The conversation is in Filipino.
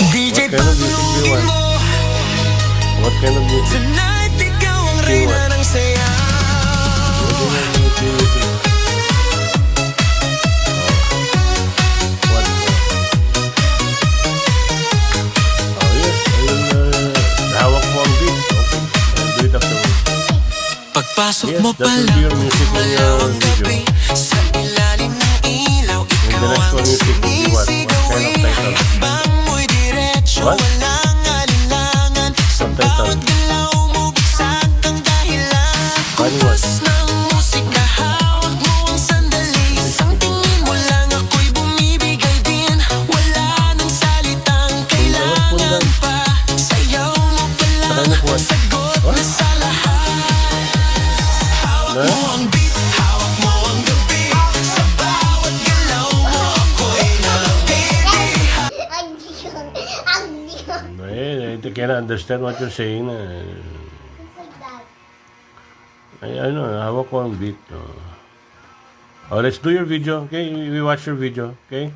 DJ What kind of music do you want? What kind of music? Tonight, ikaw ang reyna ng sayaw. What kind of music? What? Oh yes, hawak mo ang beat. Okay, I'll do it afterwards. Pagpasok Yes, mo that pa will be lang, your music in your malawang video. gabi. Sa ilalim ng ilaw, And the ikaw next ang one music will be what? What kind of title? Bang mo'y diretso, What? walang alinlangan. Sa Subtitle. bawat galaw mo, bigsat ang dahilan. Funny what? Kumpas ng musika, hawak mo ang sandali. Isang tingin mo lang, ako'y bumibigay din. Wala nang salitang kailangan pa. Sayaw mo pa lang, Saka mo po. sagot What? na sa lahat. Na? Mo ang beat, hawak mo ang gabi. Sa bawat galaw mo, ako'y nabibihan. I cannot understand what you're saying. I know, hawak ko ang beat. Oh, let's do your video, okay? We watch your video, okay?